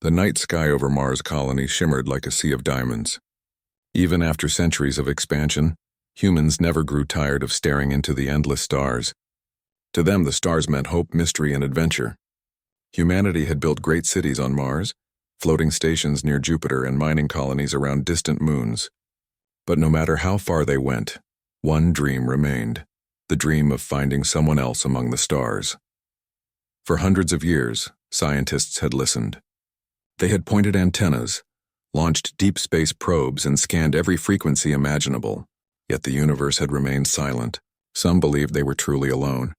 The night sky over Mars' colony shimmered like a sea of diamonds. Even after centuries of expansion, humans never grew tired of staring into the endless stars. To them, the stars meant hope, mystery, and adventure. Humanity had built great cities on Mars, floating stations near Jupiter, and mining colonies around distant moons. But no matter how far they went, one dream remained, the dream of finding someone else among the stars. For hundreds of years, scientists had listened. They had pointed antennas, launched deep space probes, and scanned every frequency imaginable, yet the universe had remained silent. Some believed they were truly alone.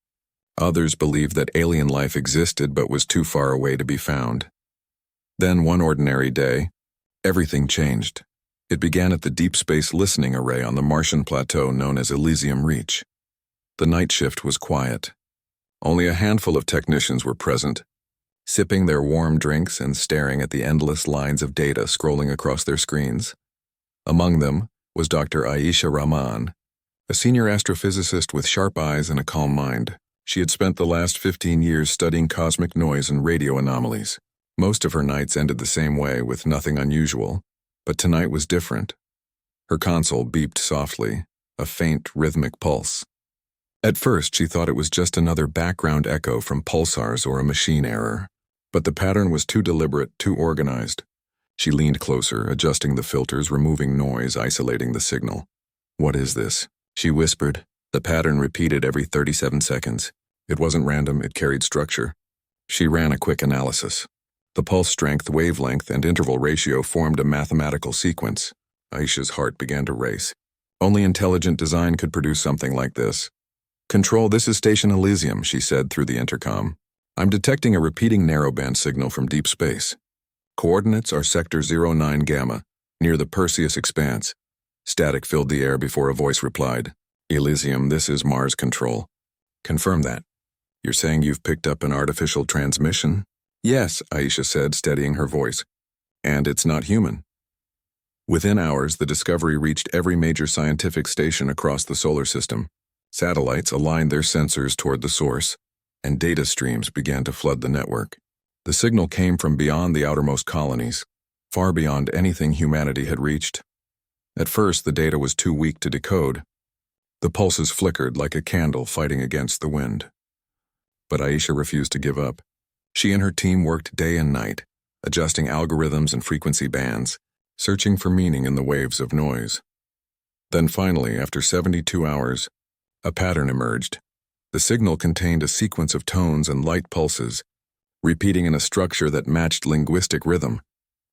Others believed that alien life existed but was too far away to be found. Then one ordinary day, everything changed. It began at the Deep Space Listening Array on the Martian plateau known as Elysium Reach. The night shift was quiet. Only a handful of technicians were present, sipping their warm drinks and staring at the endless lines of data scrolling across their screens. Among them was Dr. Aisha Rahman, a senior astrophysicist with sharp eyes and a calm mind. She had spent the last 15 years studying cosmic noise and radio anomalies. Most of her nights ended the same way, with nothing unusual, but tonight was different. Her console beeped softly, a faint, rhythmic pulse. At first, she thought it was just another background echo from pulsars or a machine error. But the pattern was too deliberate, too organized. She leaned closer, adjusting the filters, removing noise, isolating the signal. "What is this?" she whispered. The pattern repeated every 37 seconds. It wasn't random, it carried structure. She ran a quick analysis. The pulse strength, wavelength, and interval ratio formed a mathematical sequence. Aisha's heart began to race. Only intelligent design could produce something like this. "Control, this is Station Elysium," she said through the intercom. "I'm detecting a repeating narrowband signal from deep space. Coordinates are Sector 09 Gamma, near the Perseus Expanse." Static filled the air before a voice replied. "Elysium, this is Mars Control." "Confirm that. You're saying you've picked up an artificial transmission?" "Yes," Aisha said, steadying her voice. "And it's not human." Within hours, the discovery reached every major scientific station across the solar system. Satellites aligned their sensors toward the source, and data streams began to flood the network. The signal came from beyond the outermost colonies, far beyond anything humanity had reached. At first, the data was too weak to decode. The pulses flickered like a candle fighting against the wind. But Aisha refused to give up. She and her team worked day and night, adjusting algorithms and frequency bands, searching for meaning in the waves of noise. Then finally, after 72 hours, a pattern emerged. The signal contained a sequence of tones and light pulses, repeating in a structure that matched linguistic rhythm.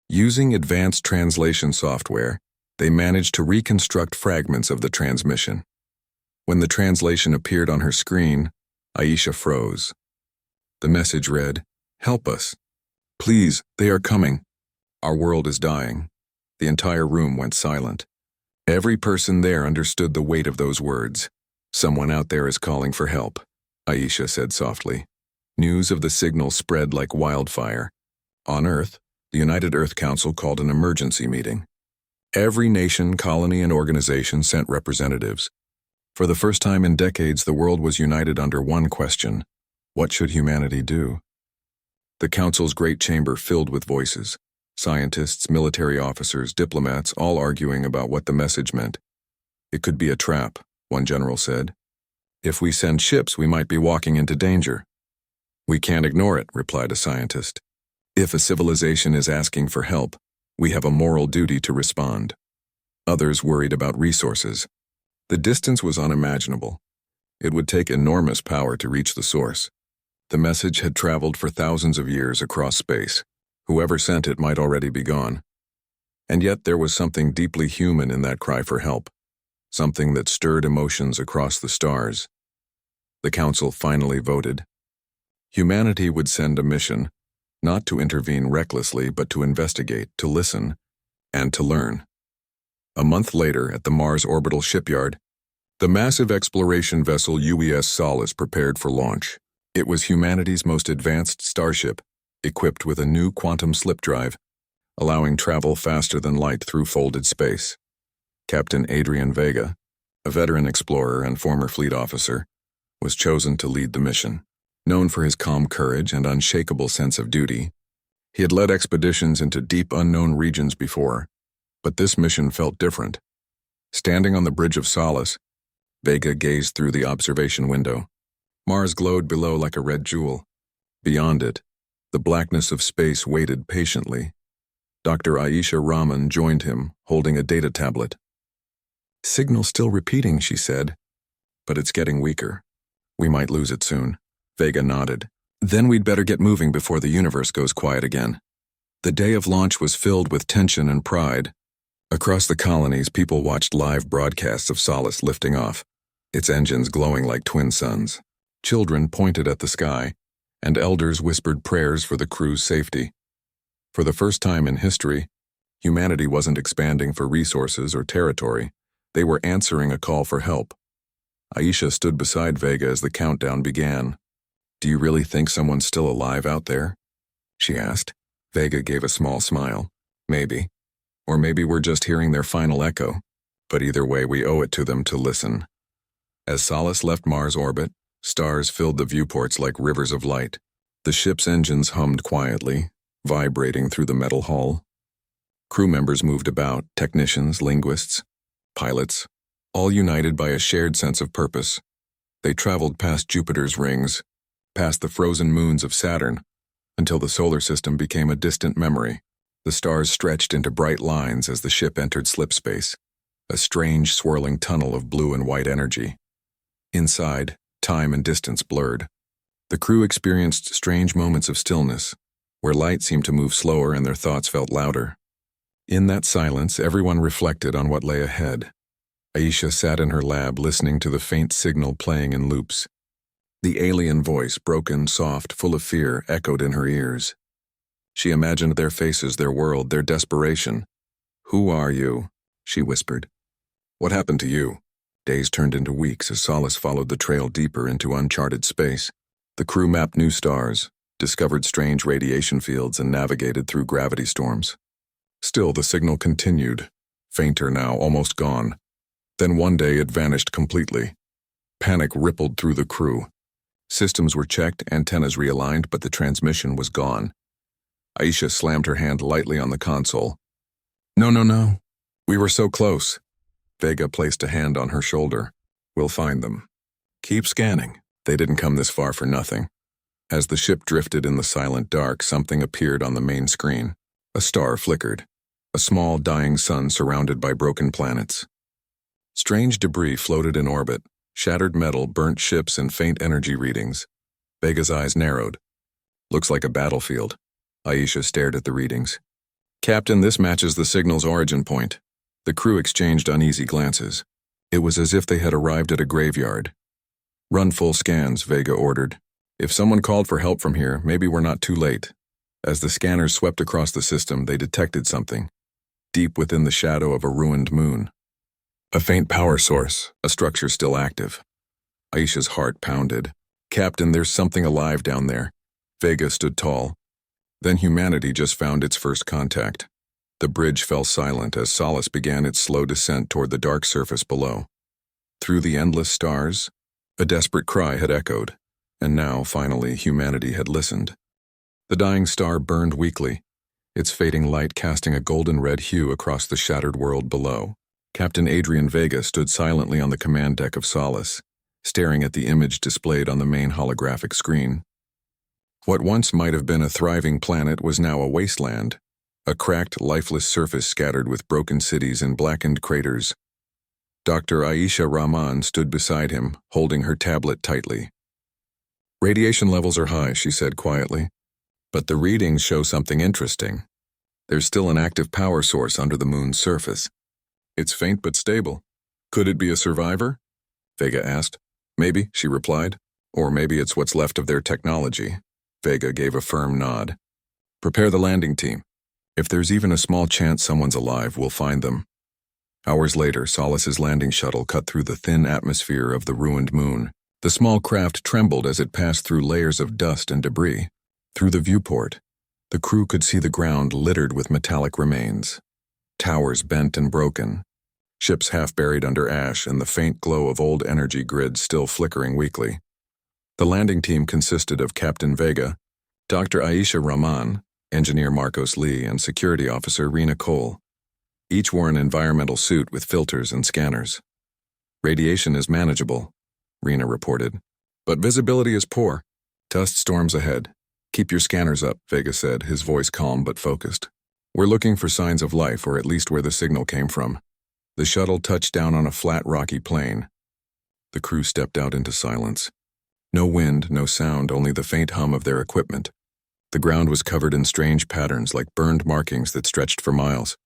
Using advanced translation software, they managed to reconstruct fragments of the transmission. When the translation appeared on her screen, Aisha froze. The message read, "Help us. Please, they are coming. Our world is dying." The entire room went silent. Every person there understood the weight of those words. "Someone out there is calling for help," Aisha said softly. News of the signal spread like wildfire. On Earth, the United Earth Council called an emergency meeting. Every nation, colony, and organization sent representatives. For the first time in decades, the world was united under one question: what should humanity do? The Council's great chamber filled with voices. Scientists, military officers, diplomats, all arguing about what the message meant. "It could be a trap," one general said. "If we send ships, we might be walking into danger." "We can't ignore it," replied a scientist. "If a civilization is asking for help, we have a moral duty to respond." Others worried about resources. The distance was unimaginable. It would take enormous power to reach the source. The message had traveled for thousands of years across space. Whoever sent it might already be gone. And yet there was something deeply human in that cry for help, something that stirred emotions across the stars. The Council finally voted. Humanity would send a mission, not to intervene recklessly, but to investigate, to listen, and to learn. A month later, at the Mars orbital shipyard, the massive exploration vessel UES Solace prepared for launch. It was humanity's most advanced starship, equipped with a new quantum slip drive, allowing travel faster than light through folded space. Captain Adrian Vega, a veteran explorer and former fleet officer, was chosen to lead the mission. Known for his calm courage and unshakable sense of duty, He had led expeditions into deep unknown regions before, but this mission felt different. Standing on the Bridge of Solace, Vega gazed through the observation window. Mars glowed below like a red jewel. Beyond it, the blackness of space waited patiently. Dr. Aisha Rahman joined him, holding a data tablet. "Signal still repeating," she said, "but it's getting weaker. We might lose it soon." Vega nodded. "Then we'd better get moving before the universe goes quiet again." The day of launch was filled with tension and pride. Across the colonies, people watched live broadcasts of Solace lifting off, its engines glowing like twin suns. Children pointed at the sky, and elders whispered prayers for the crew's safety. For the first time in history, humanity wasn't expanding for resources or territory. They were answering a call for help. Aisha stood beside Vega as the countdown began. "Do you really think someone's still alive out there?" she asked. Vega gave a small smile. "Maybe. Or maybe we're just hearing their final echo. But either way, we owe it to them to listen." As Solace left Mars orbit, stars filled the viewports like rivers of light. The ship's engines hummed quietly, vibrating through the metal hull. Crew members moved about, technicians, linguists, pilots, all united by a shared sense of purpose. They traveled past Jupiter's rings, past the frozen moons of Saturn, until the solar system became a distant memory. The stars stretched into bright lines as the ship entered slipspace, a strange swirling tunnel of blue and white energy. Inside, time and distance blurred. The crew experienced strange moments of stillness, where light seemed to move slower and their thoughts felt louder. In that silence, everyone reflected on what lay ahead. Aisha sat in her lab listening to the faint signal playing in loops. The alien voice, broken, soft, full of fear, echoed in her ears. She imagined their faces, their world, their desperation. "Who are you?" she whispered. "What happened to you?" Days turned into weeks as Solace followed the trail deeper into uncharted space. The crew mapped new stars, discovered strange radiation fields, and navigated through gravity storms. Still, the signal continued, fainter now, almost gone. Then one day it vanished completely. Panic rippled through the crew. Systems were checked, antennas realigned, but the transmission was gone. Aisha slammed her hand lightly on the console. No. We were so close." Vega placed a hand on her shoulder. "We'll find them. Keep scanning. They didn't come this far for nothing." As the ship drifted in the silent dark, something appeared on the main screen. A star flickered, a small dying sun surrounded by broken planets. Strange debris floated in orbit, shattered metal, burnt ships, and faint energy readings. Vega's eyes narrowed. "Looks like a battlefield." Aisha stared at the readings. "Captain, this matches the signal's origin point." The crew exchanged uneasy glances. It was as if they had arrived at a graveyard. "Run full scans," Vega ordered. "If someone called for help from here, maybe we're not too late." As the scanners swept across the system, they detected something, deep within the shadow of a ruined moon. A faint power source, a structure still active. Aisha's heart pounded. "Captain, there's something alive down there." Vega stood tall. Then humanity just found its first contact. The bridge fell silent as Solace began its slow descent toward the dark surface below. Through the endless stars, a desperate cry had echoed, and now, finally, humanity had listened. The dying star burned weakly, its fading light casting a golden-red hue across the shattered world below. Captain Adrian Vega stood silently on the command deck of Solace, staring at the image displayed on the main holographic screen. What once might have been a thriving planet was now a wasteland, a cracked, lifeless surface scattered with broken cities and blackened craters. Dr. Aisha Rahman stood beside him, holding her tablet tightly. "Radiation levels are high," she said quietly, "but the readings show something interesting. There's still an active power source under the moon's surface. It's faint but stable. Could it be a survivor?" Vega asked. "Maybe," she replied. "Or maybe it's what's left of their technology." Vega gave a firm nod. "Prepare the landing team. If there's even a small chance someone's alive, we'll find them." Hours later, Solace's landing shuttle cut through the thin atmosphere of the ruined moon. The small craft trembled as it passed through layers of dust and debris. Through the viewport, the crew could see the ground littered with metallic remains. Towers bent and broken, ships half buried under ash, and the faint glow of old energy grids still flickering weakly. The landing team consisted of Captain Vega, Dr. Aisha Rahman, Engineer Marcos Lee and Security Officer Rena Cole. Each wore an environmental suit with filters and scanners. Radiation is manageable, Rena reported, but visibility is poor. Dust storms ahead. Keep your scanners up, Vega said, his voice calm but focused. We're looking for signs of life, or at least where the signal came from. The shuttle touched down on a flat, rocky plain. The crew stepped out into silence. No wind, no sound, only the faint hum of their equipment. The ground was covered in strange patterns like burned markings that stretched for miles.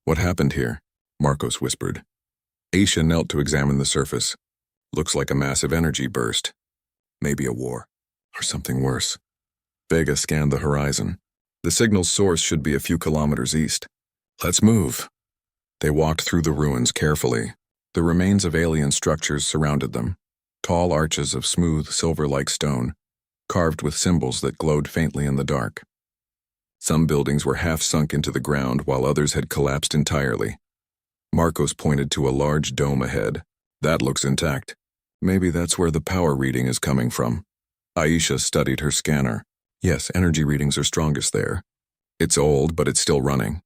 What happened here? Marcos whispered. Aisha knelt to examine the surface. Looks like a massive energy burst. Maybe a war. Or something worse. Vega scanned the horizon. The signal's source should be a few kilometers east. Let's move. They walked through the ruins carefully. The remains of alien structures surrounded them. Tall arches of smooth, silver-like stone, carved with symbols that glowed faintly in the dark. Some buildings were half sunk into the ground while others had collapsed entirely. Marcos pointed to a large dome ahead. That looks intact. Maybe that's where the power reading is coming from. Aisha studied her scanner. Yes, energy readings are strongest there. It's old, but it's still running.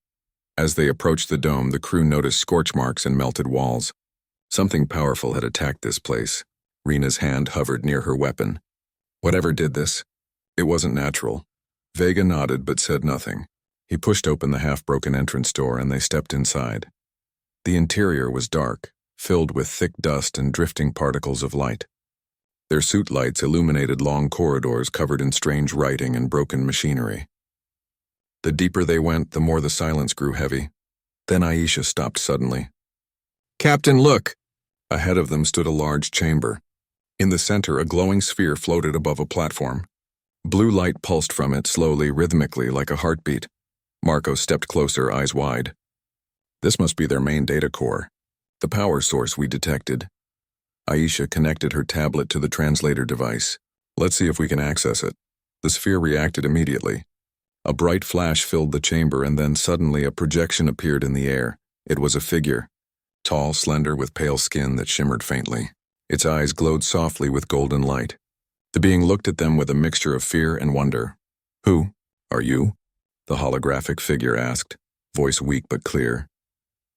As they approached the dome, the crew noticed scorch marks and melted walls. Something powerful had attacked this place. Rena's hand hovered near her weapon. Whatever did this, it wasn't natural. Vega nodded but said nothing. He pushed open the half-broken entrance door and they stepped inside. The interior was dark, filled with thick dust and drifting particles of light. Their suit lights illuminated long corridors covered in strange writing and broken machinery. The deeper they went, the more the silence grew heavy. Then Aisha stopped suddenly. "Captain, look!" Ahead of them stood a large chamber. In the center, a glowing sphere floated above a platform. Blue light pulsed from it slowly, rhythmically, like a heartbeat. Marco stepped closer, eyes wide. This must be their main data core. The power source we detected. Aisha connected her tablet to the translator device. Let's see if we can access it. The sphere reacted immediately. A bright flash filled the chamber and then suddenly a projection appeared in the air. It was a figure. Tall, slender, with pale skin that shimmered faintly. Its eyes glowed softly with golden light. The being looked at them with a mixture of fear and wonder. "Who are you?" the holographic figure asked, voice weak but clear.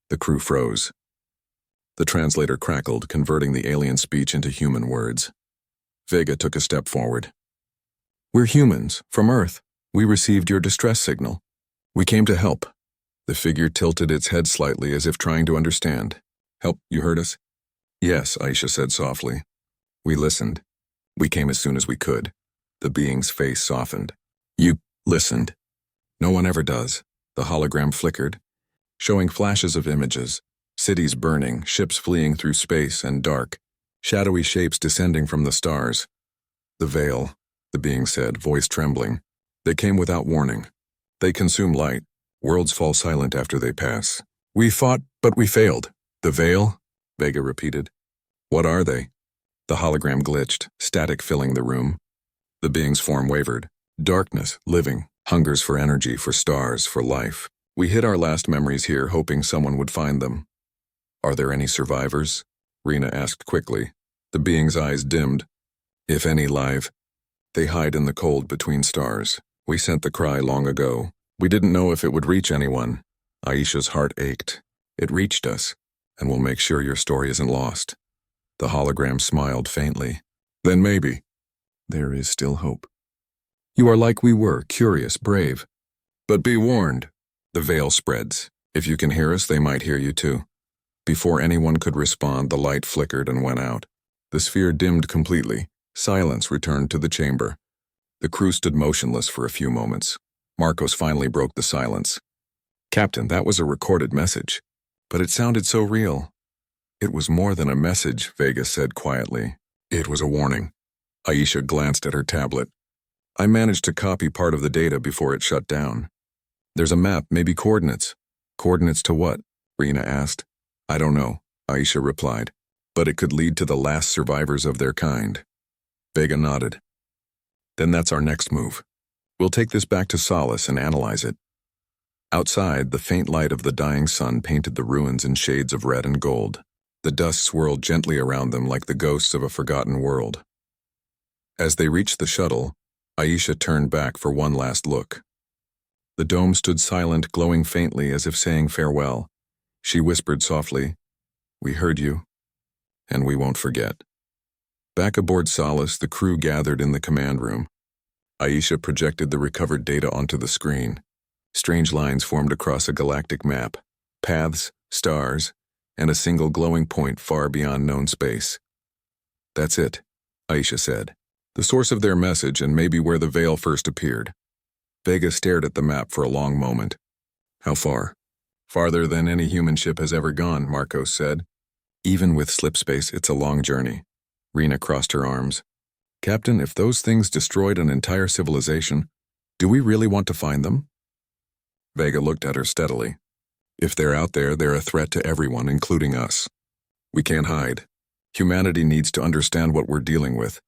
The crew froze. The translator crackled, converting the alien speech into human words. Vega took a step forward. "We're humans, from Earth. We received your distress signal. We came to help." The figure tilted its head slightly as if trying to understand. "Help, you heard us?" "Yes," Aisha said softly. "We listened. We came as soon as we could." The being's face softened. "You listened." "No one ever does." The hologram flickered, showing flashes of images. Cities burning, ships fleeing through space and dark, shadowy shapes descending from the stars. "The veil," the being said, voice trembling. "They came without warning. They consume light. Worlds fall silent after they pass. We fought, but we failed." "The veil?" Vega repeated. "What are they?" The hologram glitched, static filling the room. The being's form wavered. "Darkness, living, hungers for energy, for stars, for life. We hid our last memories here, hoping someone would find them." "Are there any survivors?" Rena asked quickly. The being's eyes dimmed. "If any live, they hide in the cold between stars. We sent the cry long ago. We didn't know if it would reach anyone." Aisha's heart ached. "It reached us, and we'll make sure your story isn't lost." The hologram smiled faintly. "Then maybe there is still hope. You are like we were, curious, brave. But be warned, the veil spreads. If you can hear us, they might hear you too." Before anyone could respond, the light flickered and went out. The sphere dimmed completely. Silence returned to the chamber. The crew stood motionless for a few moments. Marcos finally broke the silence. "Captain, that was a recorded message. But it sounded so real." "It was more than a message," Vega said quietly. "It was a warning." Aisha glanced at her tablet. "I managed to copy part of the data before it shut down. There's a map, maybe coordinates." "Coordinates to what?" Rena asked. "I don't know," Aisha replied. "But it could lead to the last survivors of their kind." Vega nodded. "Then that's our next move. We'll take this back to Solace and analyze it." Outside, the faint light of the dying sun painted the ruins in shades of red and gold. The dust swirled gently around them like the ghosts of a forgotten world. As they reached the shuttle, Aisha turned back for one last look. The dome stood silent, glowing faintly as if saying farewell. She whispered softly, "We heard you, and we won't forget." Back aboard Solace, the crew gathered in the command room. Aisha projected the recovered data onto the screen. Strange lines formed across a galactic map, paths, stars, and a single glowing point far beyond known space. "That's it," Aisha said. "The source of their message and maybe where the veil first appeared." Vega stared at the map for a long moment. "How far?" "Farther than any human ship has ever gone," Marcos said. "Even with slipspace, it's a long journey." Rena crossed her arms. "Captain, if those things destroyed an entire civilization, do we really want to find them?" Vega looked at her steadily. "If they're out there, they're a threat to everyone, including us. We can't hide. Humanity needs to understand what we're dealing with."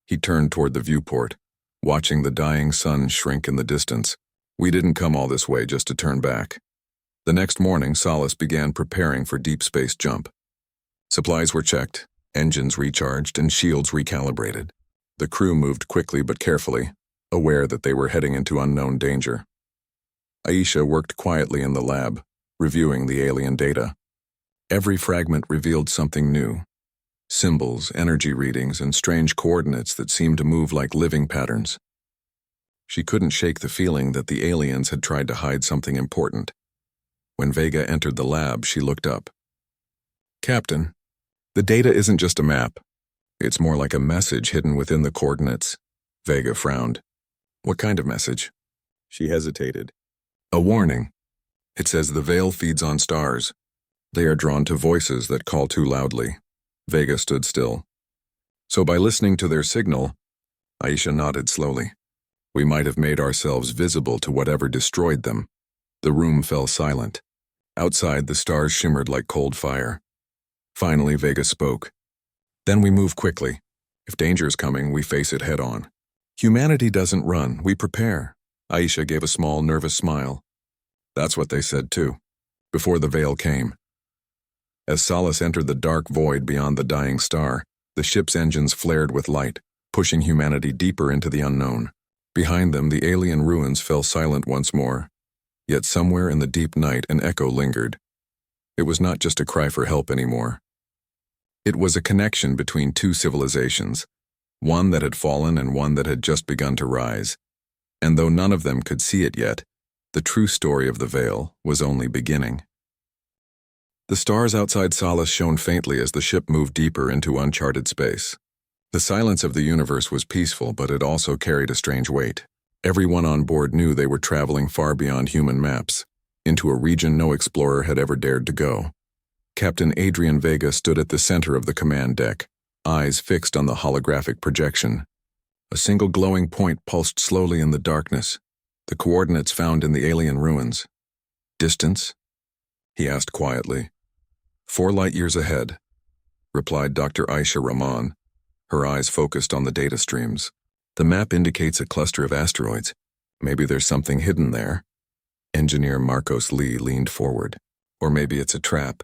He turned toward the viewport, watching the dying sun shrink in the distance. "We didn't come all this way just to turn back." The next morning, Solace began preparing for deep space jump. Supplies were checked, engines recharged, and shields recalibrated. The crew moved quickly but carefully, aware that they were heading into unknown danger. Aisha worked quietly in the lab, reviewing the alien data. Every fragment revealed something new. Symbols, energy readings, and strange coordinates that seemed to move like living patterns. She couldn't shake the feeling that the aliens had tried to hide something important. When Vega entered the lab, she looked up. "Captain, the data isn't just a map. It's more like a message hidden within the coordinates." Vega frowned. "What kind of message?" She hesitated. "A warning. It says the veil feeds on stars. They are drawn to voices that call too loudly." Vega stood still. "So by listening to their signal," Aisha nodded slowly, "we might have made ourselves visible to whatever destroyed them." The room fell silent. Outside, the stars shimmered like cold fire. Finally, Vega spoke. "Then we move quickly. If danger is coming, we face it head on. Humanity doesn't run, we prepare." Aisha gave a small, nervous smile. "That's what they said too, before the veil came." As Solace entered the dark void beyond the dying star, the ship's engines flared with light, pushing humanity deeper into the unknown. Behind them, the alien ruins fell silent once more. Yet somewhere in the deep night, an echo lingered. It was not just a cry for help anymore. It was a connection between two civilizations, one that had fallen and one that had just begun to rise. And though none of them could see it yet, the true story of the veil was only beginning. The stars outside Solace shone faintly as the ship moved deeper into uncharted space. The silence of the universe was peaceful, but it also carried a strange weight. Everyone on board knew they were traveling far beyond human maps, into a region no explorer had ever dared to go. Captain Adrian Vega stood at the center of the command deck, eyes fixed on the holographic projection. A single glowing point pulsed slowly in the darkness, the coordinates found in the alien ruins. "Distance?" he asked quietly. "4 light-years ahead," replied Dr. Aisha Rahman, her eyes focused on the data streams. "The map indicates a cluster of asteroids. Maybe there's something hidden there." Engineer Marcos Lee leaned forward. "Or maybe it's a trap.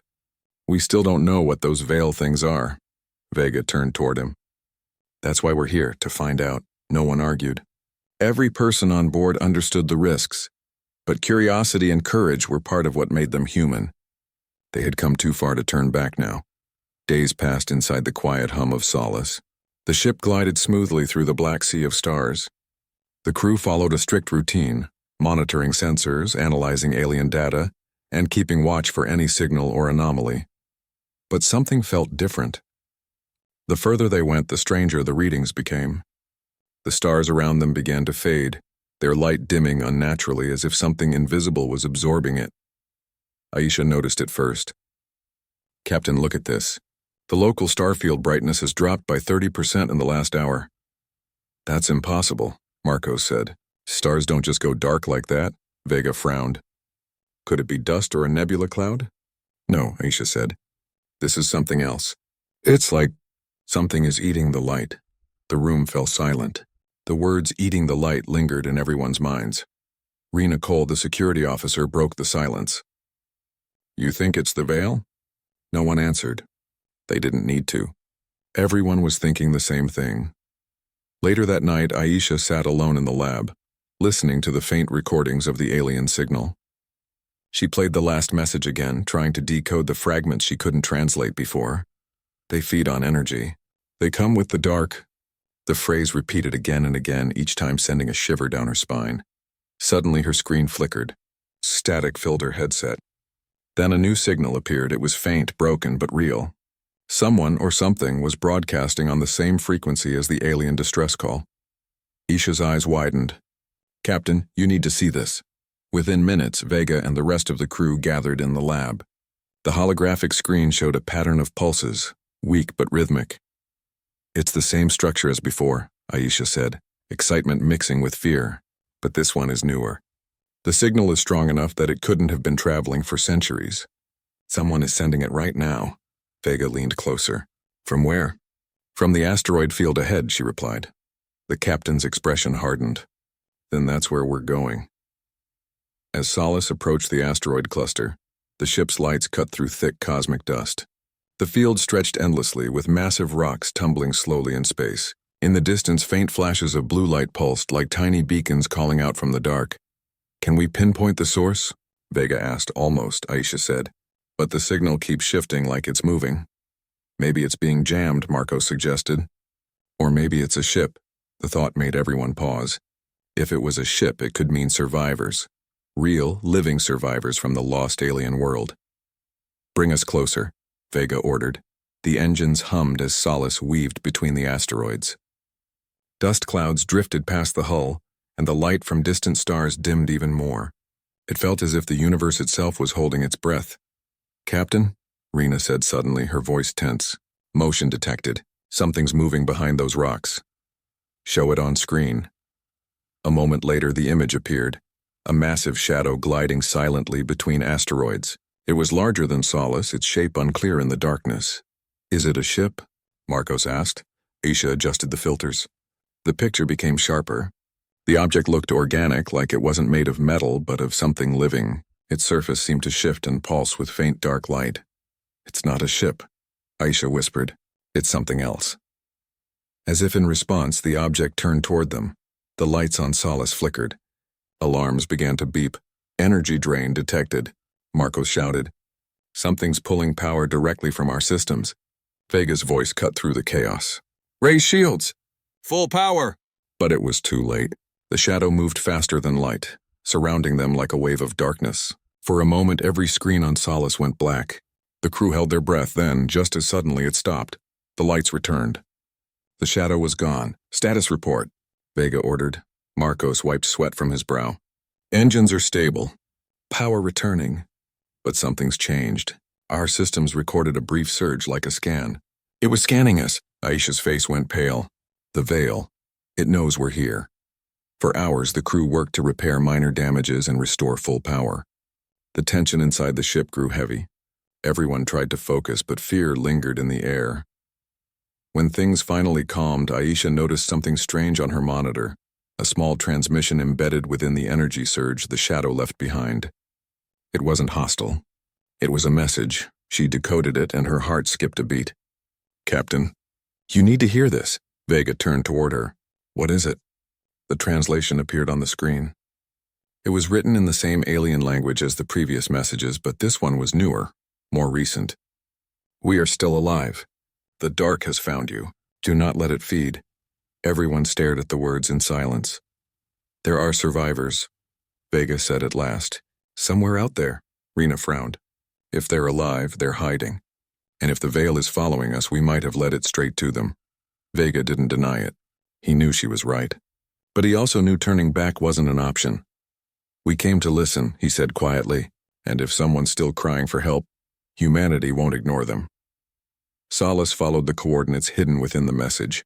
We still don't know what those veil things are." Vega turned toward him. "That's why we're here, to find out." No one argued. Every person on board understood the risks, but curiosity and courage were part of what made them human. They had come too far to turn back now. Days passed inside the quiet hum of Solace. The ship glided smoothly through the black sea of stars. The crew followed a strict routine, monitoring sensors, analyzing alien data, and keeping watch for any signal or anomaly. But something felt different. The further they went, the stranger the readings became. The stars around them began to fade, their light dimming unnaturally as if something invisible was absorbing it. Aisha noticed it first. "Captain, look at this. The local starfield brightness has dropped by 30% in the last hour." "That's impossible," Marcos said. "Stars don't just go dark like that." Vega frowned. "Could it be dust or a nebula cloud?" "No," Aisha said. "This is something else. It's like something is eating the light." The room fell silent. The words "eating the light" lingered in everyone's minds. Rena Cole, the security officer, broke the silence. "You think it's the veil?" No one answered. They didn't need to. Everyone was thinking the same thing. Later that night, Aisha sat alone in the lab, listening to the faint recordings of the alien signal. She played the last message again, trying to decode the fragments she couldn't translate before. They feed on energy. They come with the dark. The phrase repeated again and again, each time sending a shiver down her spine. Suddenly her screen flickered. Static filled her headset. Then a new signal appeared. It was faint, broken, but real. Someone or something was broadcasting on the same frequency as the alien distress call. Isha's eyes widened. "Captain, you need to see this." Within minutes, Vega and the rest of the crew gathered in the lab. The holographic screen showed a pattern of pulses, weak but rhythmic. "It's the same structure as before," Aisha said, excitement mixing with fear, "but this one is newer. The signal is strong enough that it couldn't have been traveling for centuries. Someone is sending it right now." Vega leaned closer. "From where?" "From the asteroid field ahead," she replied. The captain's expression hardened. "Then that's where we're going." As Solace approached the asteroid cluster, the ship's lights cut through thick cosmic dust. The field stretched endlessly, with massive rocks tumbling slowly in space. In the distance, faint flashes of blue light pulsed like tiny beacons calling out from the dark. "Can we pinpoint the source?" Vega asked. "Almost," Aisha said. "But the signal keeps shifting like it's moving." "Maybe it's being jammed," Marco suggested. "Or maybe it's a ship." The thought made everyone pause. If it was a ship, it could mean survivors. Real, living survivors from the lost alien world. "Bring us closer," Vega ordered. The engines hummed as Solace weaved between the asteroids. Dust clouds drifted past the hull, and the light from distant stars dimmed even more. It felt as if the universe itself was holding its breath. "Captain," Rena said suddenly, her voice tense. "Motion detected. Something's moving behind those rocks." "Show it on screen." A moment later, the image appeared. A massive shadow gliding silently between asteroids. It was larger than Solace, its shape unclear in the darkness. "Is it a ship?" Marcos asked. Aisha adjusted the filters. The picture became sharper. The object looked organic, like it wasn't made of metal, but of something living. Its surface seemed to shift and pulse with faint dark light. "It's not a ship," Aisha whispered. "It's something else." As if in response, the object turned toward them. The lights on Solace flickered. Alarms began to beep. "Energy drain detected," Marcos shouted. "Something's pulling power directly from our systems." Vega's voice cut through the chaos. "Raise shields! Full power!" But it was too late. The shadow moved faster than light, surrounding them like a wave of darkness. For a moment, every screen on Solace went black. The crew held their breath, then, just as suddenly, it stopped. The lights returned. The shadow was gone. "Status report," Vega ordered. Marcos wiped sweat from his brow. "Engines are stable. Power returning. But something's changed. Our systems recorded a brief surge like a scan. It was scanning us." Aisha's face went pale. "The veil. It knows we're here." For hours, the crew worked to repair minor damages and restore full power. The tension inside the ship grew heavy. Everyone tried to focus, but fear lingered in the air. When things finally calmed, Aisha noticed something strange on her monitor. A small transmission embedded within the energy surge the shadow left behind. It wasn't hostile. It was a message. She decoded it, and her heart skipped a beat. "Captain, you need to hear this." Vega turned toward her. "What is it?" The translation appeared on the screen. It was written in the same alien language as the previous messages, but this one was newer, more recent. "We are still alive. The dark has found you. Do not let it feed." Everyone stared at the words in silence. "There are survivors," Vega said at last. "Somewhere out there," Rena frowned. "If they're alive, they're hiding. And if the veil is following us, we might have led it straight to them." Vega didn't deny it. He knew she was right. But he also knew turning back wasn't an option. "We came to listen," he said quietly, "and if someone's still crying for help, humanity won't ignore them." Solace followed the coordinates hidden within the message.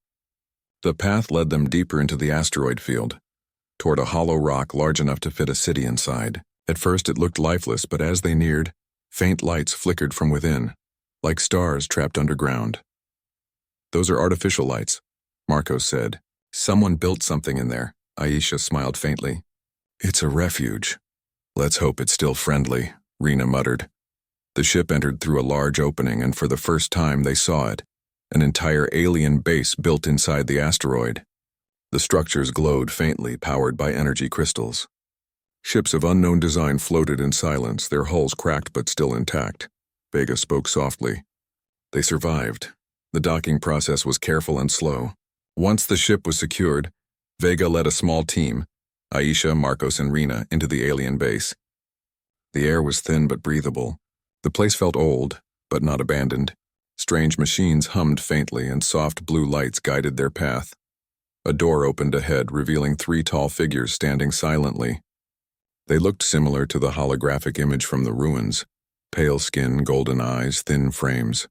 The path led them deeper into the asteroid field, toward a hollow rock large enough to fit a city inside. At first it looked lifeless, but as they neared, faint lights flickered from within, like stars trapped underground. "Those are artificial lights," Marcos said. "Someone built something in there." Aisha smiled faintly. "It's a refuge. Let's hope it's still friendly," Rena muttered. The ship entered through a large opening, and for the first time they saw it, an entire alien base built inside the asteroid. The structures glowed faintly, powered by energy crystals. Ships of unknown design floated in silence, their hulls cracked but still intact. Vega spoke softly. They survived. The docking process was careful and slow. Once the ship was secured, Vega led a small team, Aisha, Marcos, and Rena, into the alien base. The air was thin but breathable. The place felt old, but not abandoned. Strange machines hummed faintly, and soft blue lights guided their path. A door opened ahead, revealing 3 tall figures standing silently. They looked similar to the holographic image from the ruins. Pale skin, golden eyes, thin frames.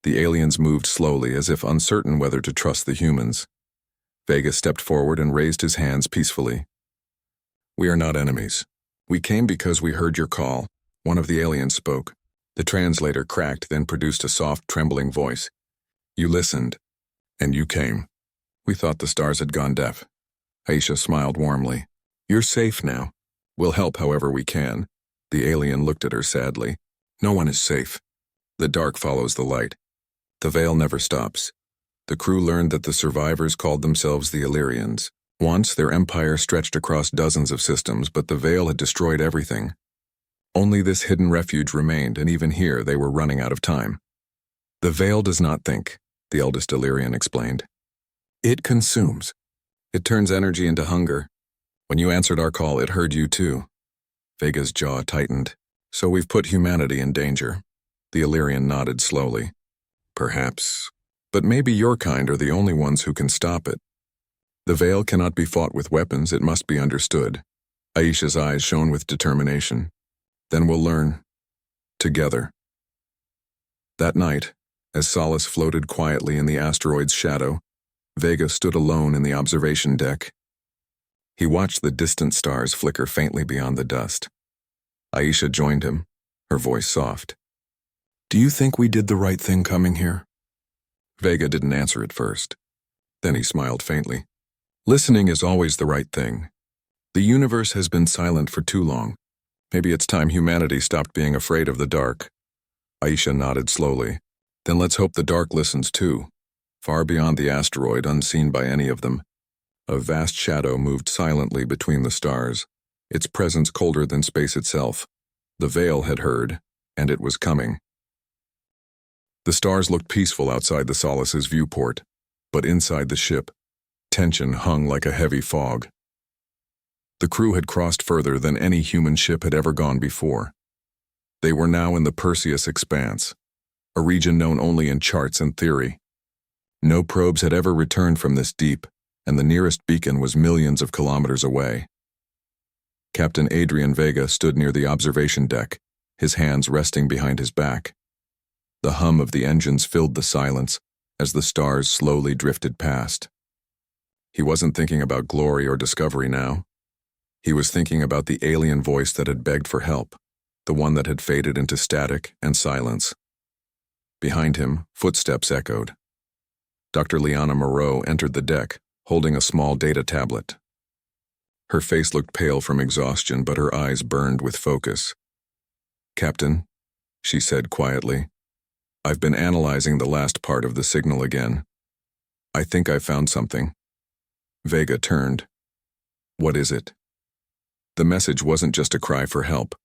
The aliens moved slowly, as if uncertain whether to trust the humans. Vega stepped forward and raised his hands peacefully. "We are not enemies. We came because we heard your call," one of the aliens spoke. The translator cracked, then produced a soft, trembling voice. "You listened, and you came. We thought the stars had gone deaf." Aisha smiled warmly. "You're safe now. We'll help however we can." The alien looked at her sadly. "No one is safe. The dark follows the light. The veil never stops." The crew learned that the survivors called themselves the Illyrians. Once, their empire stretched across dozens of systems, but the veil had destroyed everything. Only this hidden refuge remained, and even here they were running out of time. "The veil does not think," the eldest Illyrian explained. "It consumes. It turns energy into hunger. When you answered our call, it heard you too." Vega's jaw tightened. "So we've put humanity in danger." The Illyrian nodded slowly. "Perhaps. But maybe your kind are the only ones who can stop it. The veil cannot be fought with weapons, it must be understood." Aisha's eyes shone with determination. "Then we'll learn. Together." That night, as Solace floated quietly in the asteroid's shadow, Vega stood alone in the observation deck. He watched the distant stars flicker faintly beyond the dust. Aisha joined him, her voice soft. "Do you think we did the right thing coming here?" Vega didn't answer at first. Then he smiled faintly. "Listening is always the right thing. The universe has been silent for too long. Maybe it's time humanity stopped being afraid of the dark." Aisha nodded slowly. "Then let's hope the dark listens too." Far beyond the asteroid, unseen by any of them, a vast shadow moved silently between the stars, its presence colder than space itself. The veil had heard, and it was coming. The stars looked peaceful outside the Solace's viewport, but inside the ship, tension hung like a heavy fog. The crew had crossed further than any human ship had ever gone before. They were now in the Perseus Expanse, a region known only in charts and theory. No probes had ever returned from this deep, and the nearest beacon was millions of kilometers away. Captain Adrian Vega stood near the observation deck, his hands resting behind his back. The hum of the engines filled the silence as the stars slowly drifted past. He wasn't thinking about glory or discovery now. He was thinking about the alien voice that had begged for help, the one that had faded into static and silence. Behind him, footsteps echoed. Dr. Liana Moreau entered the deck, holding a small data tablet. Her face looked pale from exhaustion, but her eyes burned with focus. "Captain," she said quietly, "I've been analyzing the last part of the signal again. I think I found something." Vega turned. "What is it?" The message wasn't just a cry for help.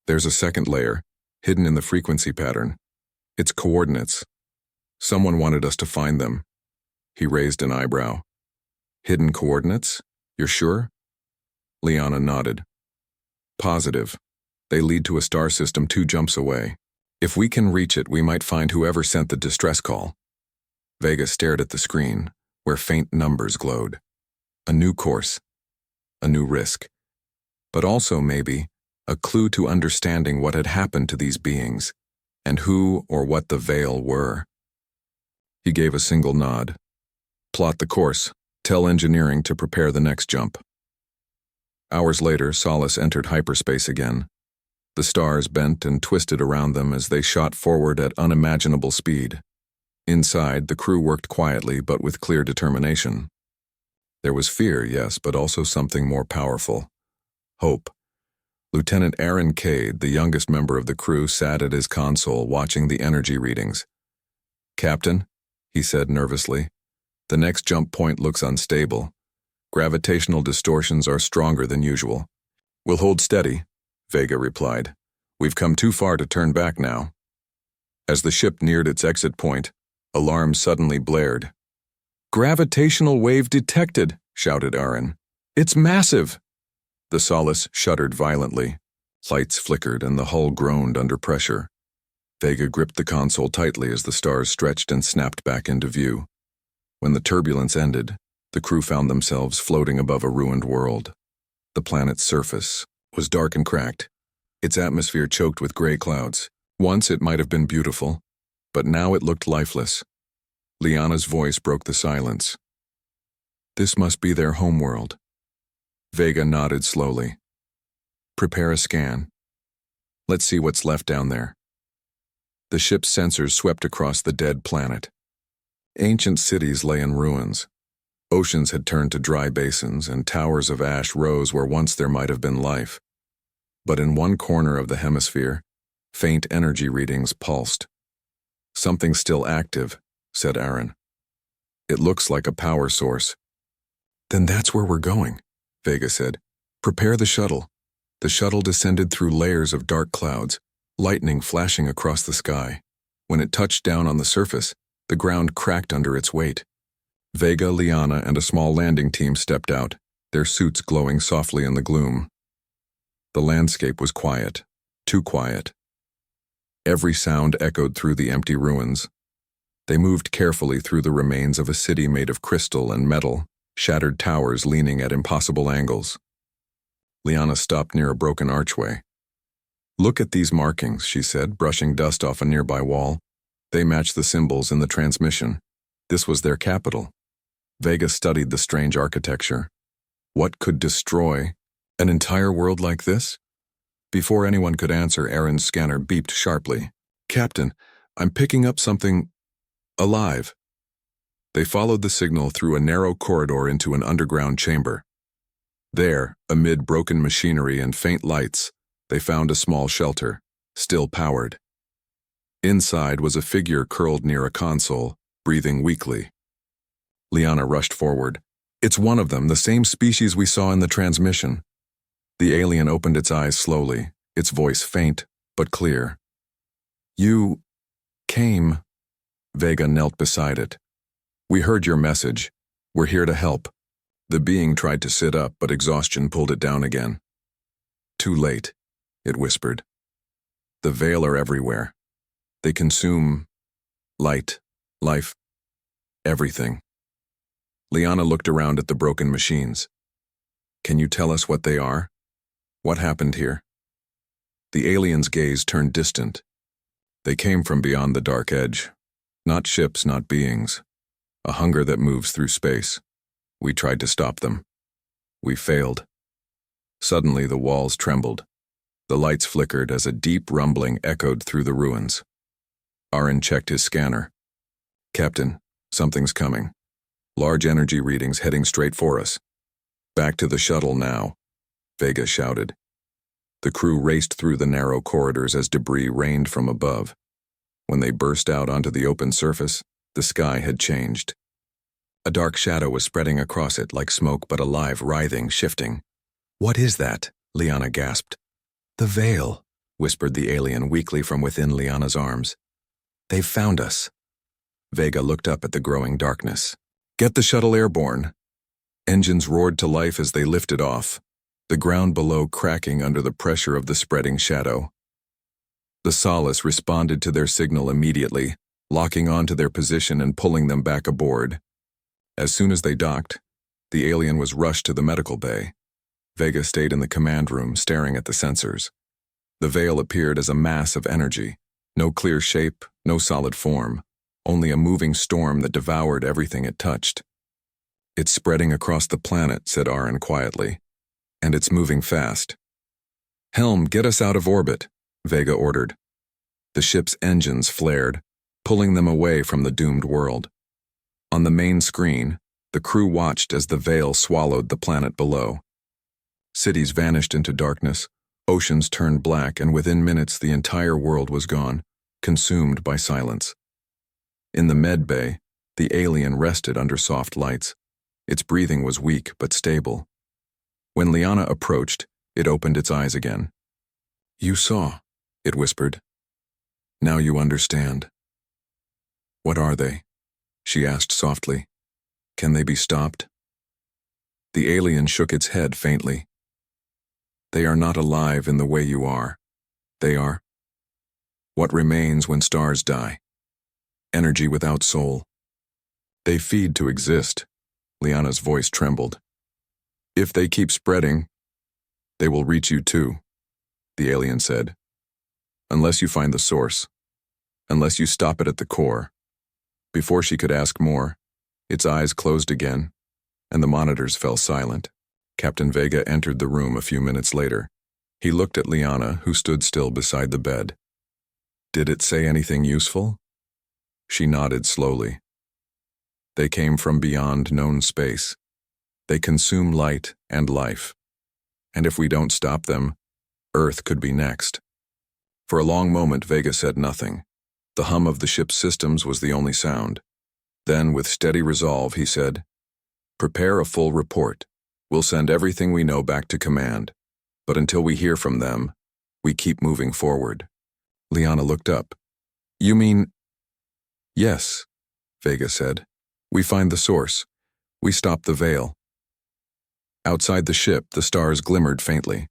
There's a second layer, hidden in the frequency pattern. It's coordinates. Someone wanted us to find them. He raised an eyebrow. "Hidden coordinates? You're sure?" Liana nodded. "Positive. They lead to a star system 2 jumps away. If we can reach it, we might find whoever sent the distress call." Vega stared at the screen, where faint numbers glowed. A new course. A new risk. But also, maybe, a clue to understanding what had happened to these beings, and who or what the Veil were. He gave a single nod. "Plot the course. Tell engineering to prepare the next jump." Hours later, Solace entered hyperspace again. The stars bent and twisted around them as they shot forward at unimaginable speed. Inside, the crew worked quietly but with clear determination. There was fear, yes, but also something more powerful. Hope. Lieutenant Aaron Cade, the youngest member of the crew, sat at his console watching the energy readings. "Captain," he said nervously, "the next jump point looks unstable. Gravitational distortions are stronger than usual. We'll hold steady, Vega replied. We've come too far to turn back now. As the ship neared its exit point, alarms suddenly blared. Gravitational wave detected, shouted Aaron. It's massive! The Solace shuddered violently. Lights flickered and the hull groaned under pressure. Vega gripped the console tightly as the stars stretched and snapped back into view. When the turbulence ended, the crew found themselves floating above a ruined world. The planet's surface was dark and cracked, its atmosphere choked with gray clouds. Once it might have been beautiful, but now it looked lifeless. Liana's voice broke the silence. This must be their homeworld. Vega nodded slowly. Prepare a scan. Let's see what's left down there. The ship's sensors swept across the dead planet. Ancient cities lay in ruins. Oceans had turned to dry basins, and towers of ash rose where once there might have been life. But in one corner of the hemisphere, faint energy readings pulsed. Something still active, said Aaron. It looks like a power source. Then that's where we're going, Vega said. Prepare the shuttle. The shuttle descended through layers of dark clouds, lightning flashing across the sky. When it touched down on the surface, the ground cracked under its weight. Vega, Liana, and a small landing team stepped out, their suits glowing softly in the gloom. The landscape was quiet, too quiet. Every sound echoed through the empty ruins. They moved carefully through the remains of a city made of crystal and metal, shattered towers leaning at impossible angles. Liana stopped near a broken archway. Look at these markings, she said, brushing dust off a nearby wall. They match the symbols in the transmission. This was their capital. Vega studied the strange architecture. What could destroy an entire world like this? Before anyone could answer, Aaron's scanner beeped sharply. Captain, I'm picking up something alive. They followed the signal through a narrow corridor into an underground chamber. There, amid broken machinery and faint lights, they found a small shelter, still powered. Inside was a figure curled near a console, breathing weakly. Liana rushed forward. It's one of them, the same species we saw in the transmission. The alien opened its eyes slowly, its voice faint but clear. You came. Vega knelt beside it. We heard your message. We're here to help. The being tried to sit up, but exhaustion pulled it down again. Too late, it whispered. The Veil are everywhere. They consume light, life, everything. Liana looked around at the broken machines. Can you tell us what they are? What happened here? The alien's gaze turned distant. They came from beyond the dark edge. Not ships, not beings. A hunger that moves through space. We tried to stop them. We failed. Suddenly the walls trembled. The lights flickered as a deep rumbling echoed through the ruins. Aaron checked his scanner. Captain, something's coming. Large energy readings heading straight for us. Back to the shuttle now, Vega shouted. The crew raced through the narrow corridors as debris rained from above. When they burst out onto the open surface, the sky had changed. A dark shadow was spreading across it like smoke, but alive, writhing, shifting. What is that? Liana gasped. The Veil, whispered the alien weakly from within Liana's arms. They've found us. Vega looked up at the growing darkness. Get the shuttle airborne. Engines roared to life as they lifted off, the ground below cracking under the pressure of the spreading shadow. The Solace responded to their signal immediately, locking onto their position and pulling them back aboard. As soon as they docked, the alien was rushed to the medical bay. Vega stayed in the command room, staring at the sensors. The Veil appeared as a mass of energy. No clear shape, no solid form, only a moving storm that devoured everything it touched. It's spreading across the planet, said Aaron quietly, and it's moving fast. Helm, get us out of orbit, Vega ordered. The ship's engines flared, pulling them away from the doomed world. On the main screen, the crew watched as the Veil swallowed the planet below. Cities vanished into darkness, oceans turned black, and within minutes the entire world was gone, consumed by silence. In the med bay, the alien rested under soft lights. Its breathing was weak but stable. When Liana approached, it opened its eyes again. "You saw," it whispered. "Now you understand." "What are they?" she asked softly. "Can they be stopped?" The alien shook its head faintly. "They are not alive in the way you are. They are what remains when stars die. Energy without soul. They feed to exist." Liana's voice trembled. "If they keep spreading, they will reach you too," the alien said. "Unless you find the source. Unless you stop it at the core." Before she could ask more, its eyes closed again, and the monitors fell silent. Captain Vega entered the room a few minutes later. He looked at Liana, who stood still beside the bed. "Did it say anything useful?" She nodded slowly. "They came from beyond known space. They consume light and life. And if we don't stop them, Earth could be next." For a long moment, Vega said nothing. The hum of the ship's systems was the only sound. Then, with steady resolve, he said, "Prepare a full report. We'll send everything we know back to command. But until we hear from them, we keep moving forward." Liana looked up. "You mean—" "Yes," Vega said. "We find the source. We stop the veil." Outside the ship, the stars glimmered faintly.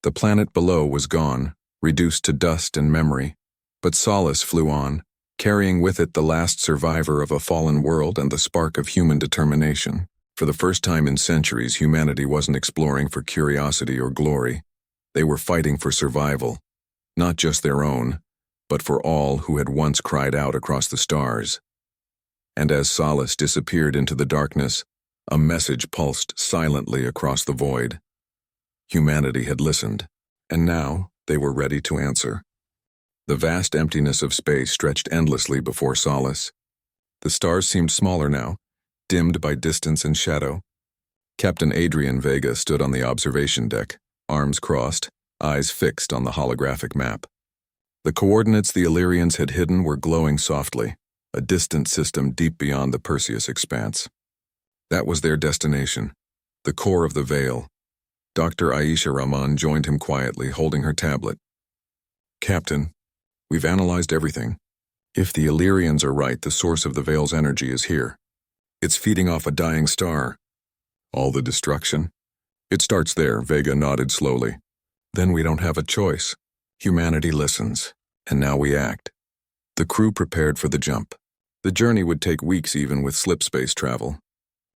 The planet below was gone, reduced to dust and memory, but Solace flew on, carrying with it the last survivor of a fallen world and the spark of human determination. For the first time in centuries, humanity wasn't exploring for curiosity or glory. They were fighting for survival, not just their own, but for all who had once cried out across the stars. And as Solace disappeared into the darkness, a message pulsed silently across the void. Humanity had listened, and now they were ready to answer. The vast emptiness of space stretched endlessly before Solace. The stars seemed smaller now, dimmed by distance and shadow. Captain Adrian Vega stood on the observation deck, arms crossed, eyes fixed on the holographic map. The coordinates the Illyrians had hidden were glowing softly, a distant system deep beyond the Perseus expanse. That was their destination, the core of the veil. Dr. Aisha Rahman joined him quietly, holding her tablet. "Captain, we've analyzed everything. If the Illyrians are right, the source of the veil's energy is here. It's feeding off a dying star." "All the destruction?" "It starts there," Vega nodded slowly. "Then we don't have a choice. Humanity listens, and now we act." The crew prepared for the jump. The journey would take weeks even with slip space travel.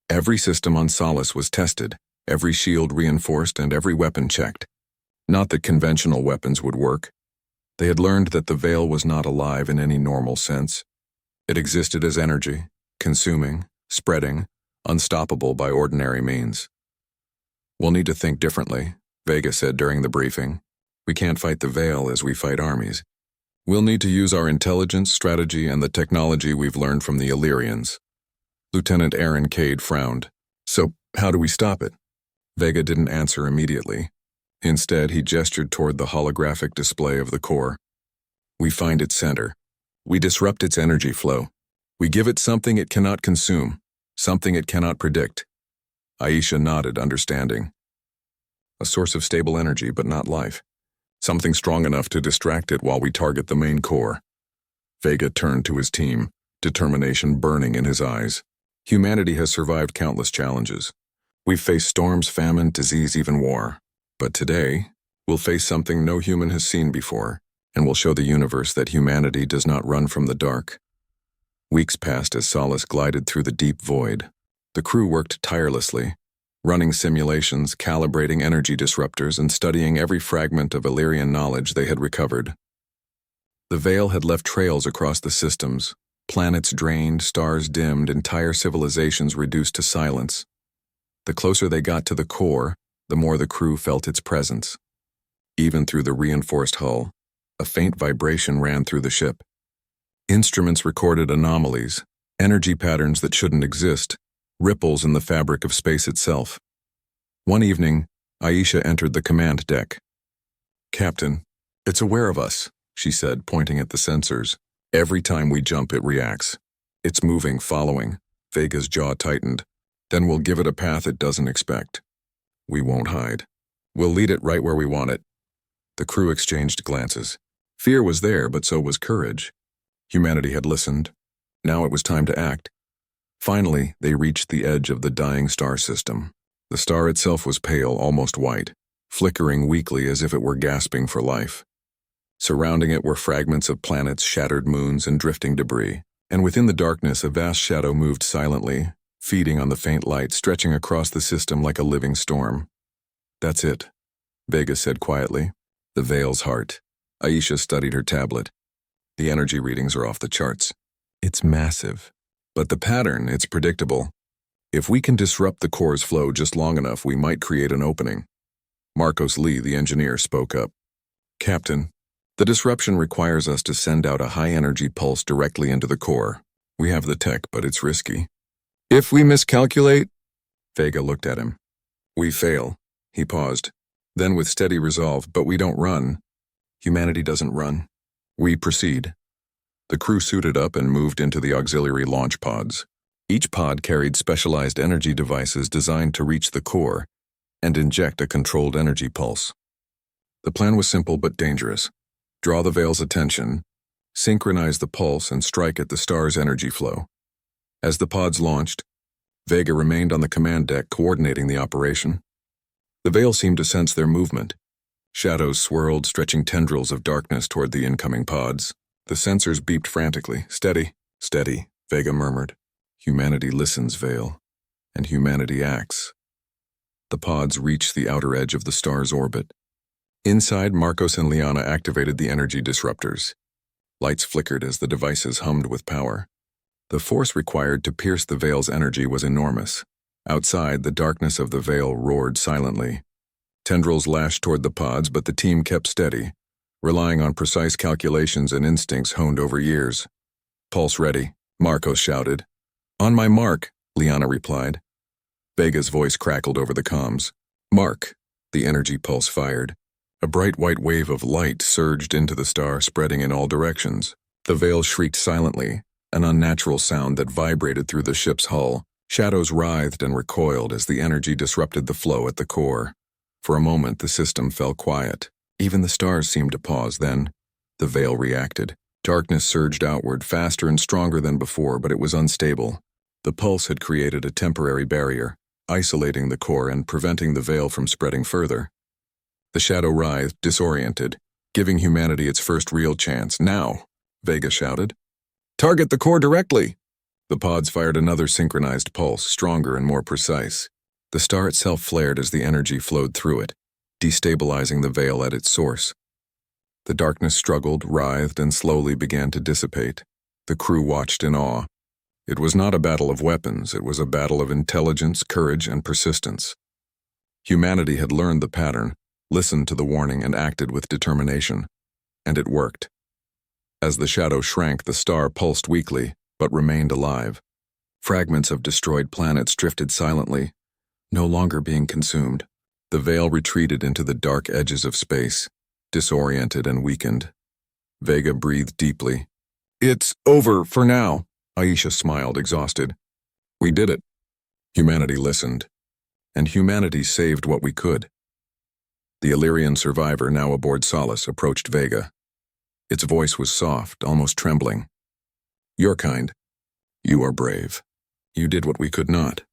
Every system on Solace was tested, every shield reinforced, and every weapon checked. Not that conventional weapons would work. They had learned that the veil was not alive in any normal sense. It existed as energy, consuming, spreading, unstoppable by ordinary means. "We'll need to think differently," Vega said during the briefing. "We can't fight the veil as we fight armies. We'll need to use our intelligence, strategy, and the technology we've learned from the Illyrians." Lieutenant Aaron Cade frowned. "So, how do we stop it?" Vega didn't answer immediately. Instead, he gestured toward the holographic display of the core. "We find its center. We disrupt its energy flow. We give it something it cannot consume, something it cannot predict." Aisha nodded, understanding. "A source of stable energy, but not life. Something strong enough to distract it while we target the main core." Vega turned to his team, determination burning in his eyes. "Humanity has survived countless challenges. We've faced storms, famine, disease, even war. But today, we'll face something no human has seen before, and we'll show the universe that humanity does not run from the dark." Weeks passed as Solace glided through the deep void. The crew worked tirelessly, running simulations, calibrating energy disruptors, and studying every fragment of Illyrian knowledge they had recovered. The veil had left trails across the systems, planets drained, stars dimmed, entire civilizations reduced to silence. The closer they got to the core, the more the crew felt its presence. Even through the reinforced hull, a faint vibration ran through the ship. Instruments recorded anomalies, energy patterns that shouldn't exist, ripples in the fabric of space itself. One evening, Aisha entered the command deck. "Captain, it's aware of us," she said, pointing at the sensors. "Every time we jump, it reacts. It's moving, following." Vega's jaw tightened. Then we'll give it a path it doesn't expect. We won't hide. We'll lead it right where we want it." The crew exchanged glances. Fear was there, but so was courage. Humanity had listened. Now it was time to act. Finally, they reached the edge of the dying star system. The star itself was pale, almost white, flickering weakly as if it were gasping for life. Surrounding it were fragments of planets, shattered moons, and drifting debris. And within the darkness, a vast shadow moved silently, feeding on the faint light, stretching across the system like a living storm. "That's it," Vega said quietly. "The Veil's heart." Aisha studied her tablet. "The energy readings are off the charts. It's massive. But the pattern, it's predictable. If we can disrupt the core's flow just long enough, we might create an opening." Marcos Lee, the engineer, spoke up. "Captain, the disruption requires us to send out a high-energy pulse directly into the core. We have the tech, but it's risky." "If we miscalculate?" Vega looked at him. "We fail." He paused. Then with steady resolve, "But we don't run. Humanity doesn't run. We proceed." The crew suited up and moved into the auxiliary launch pods. Each pod carried specialized energy devices designed to reach the core and inject a controlled energy pulse. The plan was simple but dangerous. Draw the Veil's attention, synchronize the pulse, and strike at the star's energy flow. As the pods launched, Vega remained on the command deck coordinating the operation. The Veil seemed to sense their movement. Shadows swirled, stretching tendrils of darkness toward the incoming pods. The sensors beeped frantically. "Steady, steady," Vega murmured. "Humanity listens, Veil, and humanity acts." The pods reached the outer edge of the star's orbit. Inside, Marcos and Liana activated the energy disruptors. Lights flickered as the devices hummed with power. The force required to pierce the Veil's energy was enormous. Outside, the darkness of the Veil roared silently. Tendrils lashed toward the pods, but the team kept steady, relying on precise calculations and instincts honed over years. "Pulse ready," Marcos shouted. "On my mark," Liana replied. Vega's voice crackled over the comms. "Mark," the energy pulse fired. A bright white wave of light surged into the star, spreading in all directions. The Veil shrieked silently, an unnatural sound that vibrated through the ship's hull. Shadows writhed and recoiled as the energy disrupted the flow at the core. For a moment, the system fell quiet. Even the stars seemed to pause. Then, the Veil reacted. Darkness surged outward, faster and stronger than before, but it was unstable. The pulse had created a temporary barrier, isolating the core and preventing the Veil from spreading further. The shadow writhed, disoriented, giving humanity its first real chance. "Now," Vega shouted. "Target the core directly!" The pods fired another synchronized pulse, stronger and more precise. The star itself flared as the energy flowed through it, destabilizing the Veil at its source. The darkness struggled, writhed, and slowly began to dissipate. The crew watched in awe. It was not a battle of weapons, it was a battle of intelligence, courage, and persistence. Humanity had learned the pattern, listened to the warning, and acted with determination. And it worked. As the shadow shrank, the star pulsed weakly, but remained alive. Fragments of destroyed planets drifted silently, no longer being consumed. The Veil retreated into the dark edges of space, disoriented and weakened. Vega breathed deeply. "It's over for now," Aisha smiled, exhausted. "We did it." Humanity listened, and humanity saved what we could. The Illyrian survivor, now aboard Solace, approached Vega. Its voice was soft, almost trembling. "Your kind. You are brave. You did what we could not.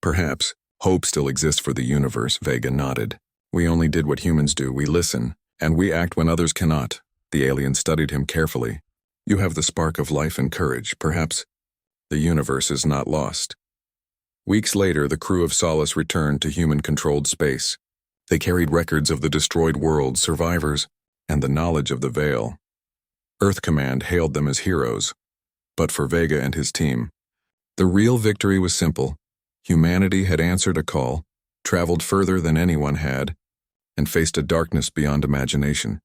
Perhaps hope still exists for the universe," Vega nodded. "We only did what humans do. We listen, and we act when others cannot." The alien studied him carefully. "You have the spark of life and courage. Perhaps the universe is not lost." Weeks later, the crew of Solace returned to human-controlled space. They carried records of the destroyed world, survivors, and the knowledge of the Veil. Earth Command hailed them as heroes. But for Vega and his team, the real victory was simple. Humanity had answered a call, traveled further than anyone had, and faced a darkness beyond imagination.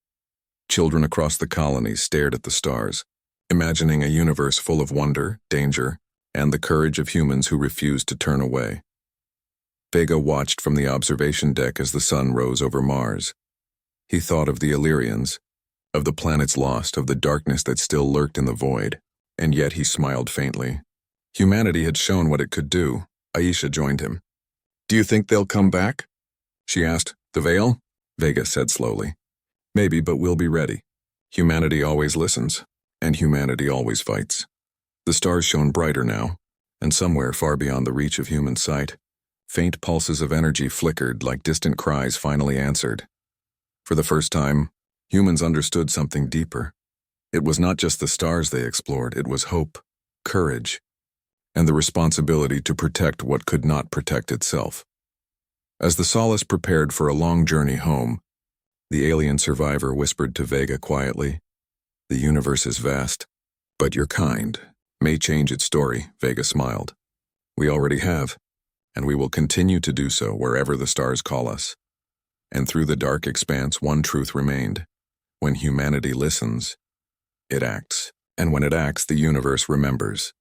Children across the colonies stared at the stars, imagining a universe full of wonder, danger, and the courage of humans who refused to turn away. Vega watched from the observation deck as the sun rose over Mars. He thought of the Illyrians, of the planets lost, of the darkness that still lurked in the void, and yet he smiled faintly. Humanity had shown what it could do. Aisha joined him. Do you think they'll come back? She asked. The Veil? Vega said slowly. Maybe, but we'll be ready. Humanity always listens, and humanity always fights. The stars shone brighter now, and somewhere far beyond the reach of human sight, faint pulses of energy flickered like distant cries finally answered. For the first time, humans understood something deeper. It was not just the stars they explored, it was hope, courage, and the responsibility to protect what could not protect itself. As the Solace prepared for a long journey home, the alien survivor whispered to Vega quietly, "The universe is vast, but your kind may change its story," Vega smiled. "We already have, and we will continue to do so wherever the stars call us." And through the dark expanse, one truth remained. When humanity listens, it acts. And when it acts, the universe remembers.